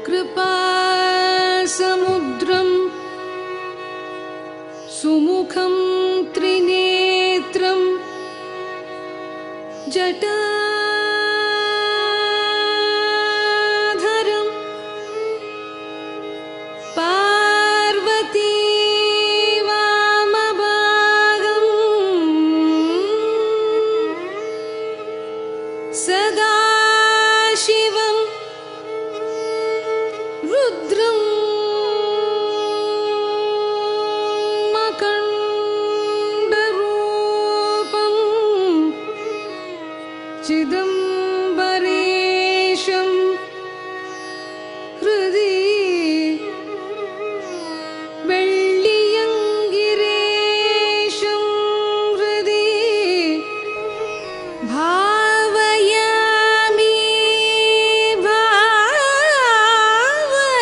कृपासमुद्रं सुमुखं त्रिनेत्रं जटाधरं पार्वती वामभागं सदाशिवं रुद्रं मकरन्दरूपं चिदंबरेशं हृदि वेल्लियंगिरेशं हृदि भावयामि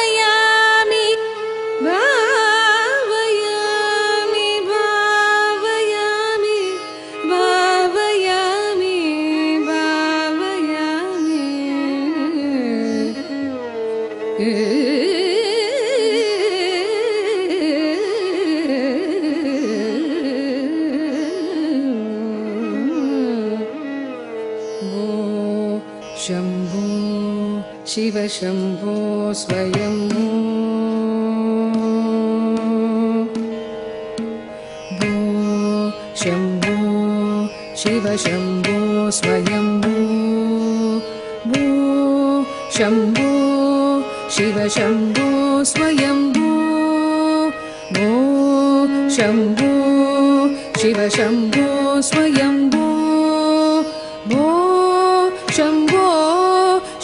भावयामि भावयामि भावयामि भावयामि शंभो शिव शंभो स्वयं भो शंभो शिव शंभो स्वयं भो शंभो शिव शंभो स्वयं भो शंभो शिव शंभो स्वयं भो शंभो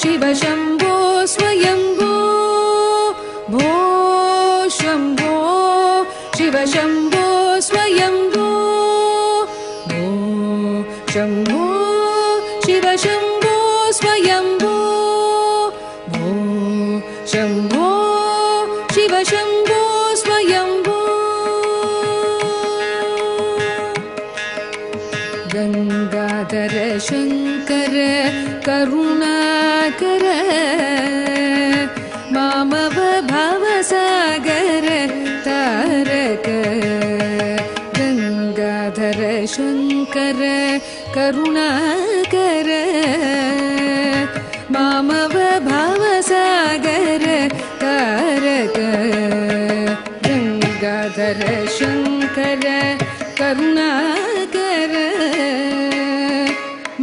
शिव शंभो स्वयंभो भो शंभो शिव शंभो स्वयंभो भो शंभो शिव शंभो स्वयंभो भो शंभो शिव शंभो स्वयंभो गंगाधर शंकर करुणाकर मामव भवसागर तारक गंगाधर शंकर करुणाकर मामव भवसागर तारक गंगाधर शंकर करुणाकर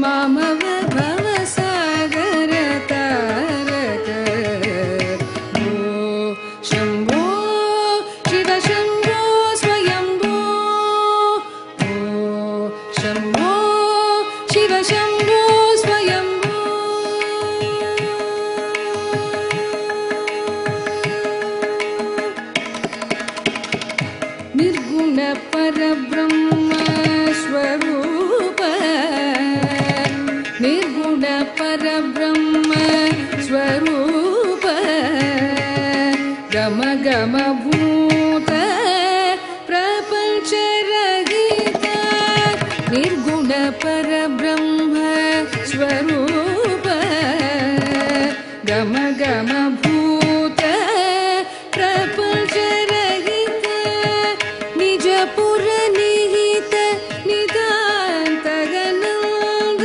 मामव भवसागर तारक भो शंभो शिव शंभो स्वयंभो भो शंभो शिव शंभो स्वयंभो निर्गुण परब्रह्म स्वरूप निर्गुण परब्रह्म स्वरूप गम गम भूत प्रपंच रहित निर्गुण परब्रह्म स्वरूप गम गम भूत प्रपंच रहित निज पुर निहित निदांत गणांग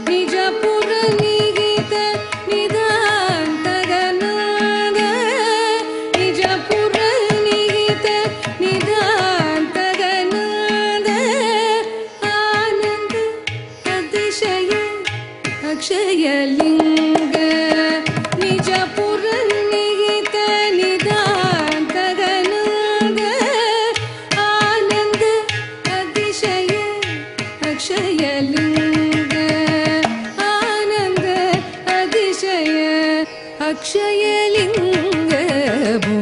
निज पुर निहित निदांत गणांग निज पुर निहित निदांत गणांग आनंद अतिशय अक्षय लिंग निज पुर निहित निदांत गणांग आनंद अतिशय अक्षय लिंग आनंद अतिशय अक्षय लिंग भो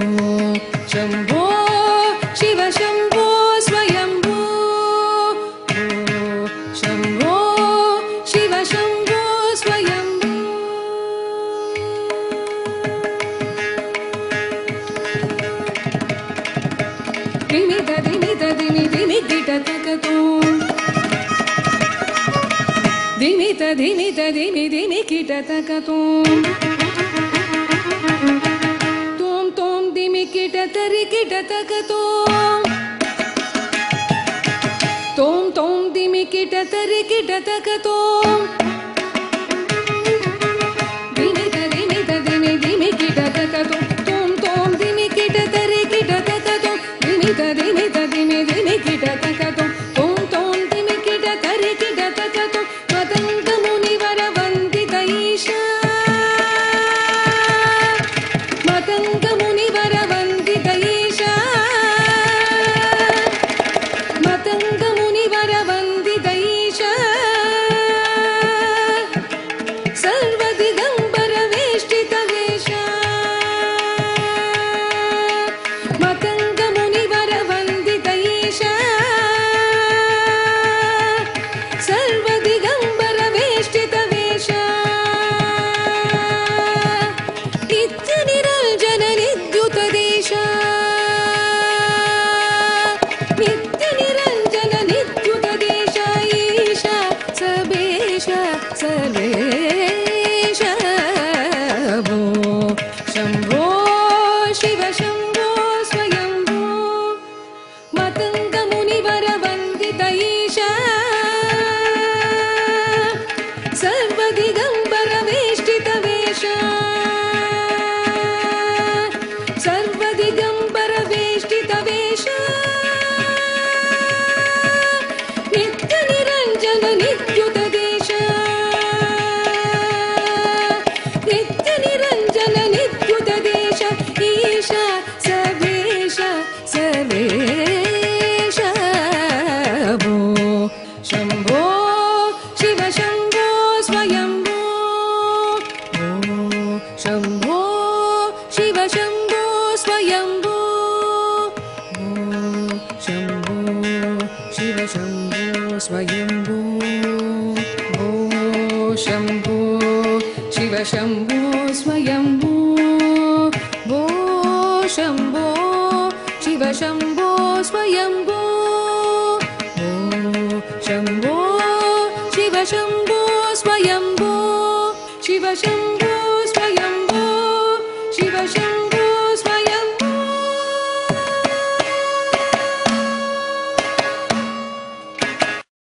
शंभो शिव शंभो स्वयंभो भो शंभो शिव शंभो स्वयंभो दिमि दिमि दिमि दिमि गिटतकतो दिमि दिमि दिमि दिमि गिटतकतो ತಕತೋ ತೋಂ ತೋಂ ದಿಮಿ ಕಿಟ ತರಿ ಕಿಟ ತಕತೋ ದಿಮಿ ದಿಮಿ ದಿಮಿ ದಿಮಿ ಕಿಟ ತಕತೋ ತೋಂ ತೋಂ ದಿಮಿ ಕಿಟ ತರಿ ಕಿಟ ತಕತೋ ದಿಮಿ ದಿಮಿ ದಿಮಿ ದಿಮಿ ಕಿಟ ತಕತೋ ತೋಂ ತೋಂ ದಿಮಿ ಕಿಟ ತರಿ ಕಿಟ ತಕತೋ ಮದಂಗ ಮುನಿವರ ವಂದಿತ ಈಶಾ ಮದಂಗ ಮುನಿವರ ವಂದಿತ ಈಶಾ ಮದಂಗ ಮುನಿವರ ವಂದಿತ ಈಶಾ ಸರ್ವದಿಗಂಬರ ವೇಷ್ಟಿತ ವೇಷ ಮದಂಗ ಮುನಿವರ ವಂದಿತ ಈಶಾ ಸರ್ವದಿಗಂಬರ ವೇಷ್ಟಿತ ವೇಷ ನಿತ್ಯ ನಿರಂಜನ ನಿದ್ಯುತ ದೇಶ ನಿತ್ಯ ನಿರಂಜನ ನಿದ್ಯುತ ದೇಶ ಈಶಾ ಸಬೇಶ ಸರ್ವೇಶ ಭೋ ಶಂಭೋ ಶಿವ ಶಂಭೋ ಸ್ವಯಂಭೋ ಮತಂಗ ಮುನಿವರ ವಂದಿತ ಈಶಾ ಸರ್ವದಿಗಂಬರ ವೇಷ್ಟಿತ ವೇಷ ಸರ್ವದಿಗಂಬರ ವೇಷ್ಟಿತ ವೇಷ ನಿತ್ಯ ನಿರಂಜನ ನಿದ್ಯುತ ದೇಶ ನಿತ್ಯ ನಿರಂಜನ ನಿದ್ಯುತ ದೇಶ ಈಶಾ ಸವೇಶ ಸರ್ವೇಶ ಭೋ ಶಂಭೋ ಶಿವ ಶಂಭೋ ಸ್ವಯಂಭೋ ಶಂಭೋ ಶಿವ ಶಂಭೋ ಸ್ವಯಂಭೋ ಶಂಭೋ ಶಿವ ಶಂಭೋ ಸ್ವಯಂಭೋ ಶಂಭೋ ಶಿವ ಶಂಭೋ ಸ್ವಯಂಭೋ ಶಂಭೋ ಶಿವ ಶಂಭೋ ಸ್ವಯಂಭೋ ಶಂಭೋ ಶಿವ ಶಂಭೋ ಸ್ವಯಂಭೋ ಶಿವ ಶಂಭೋ ಸ್ವಯಂಭೋ ಶಿವ ಶಂಭೋ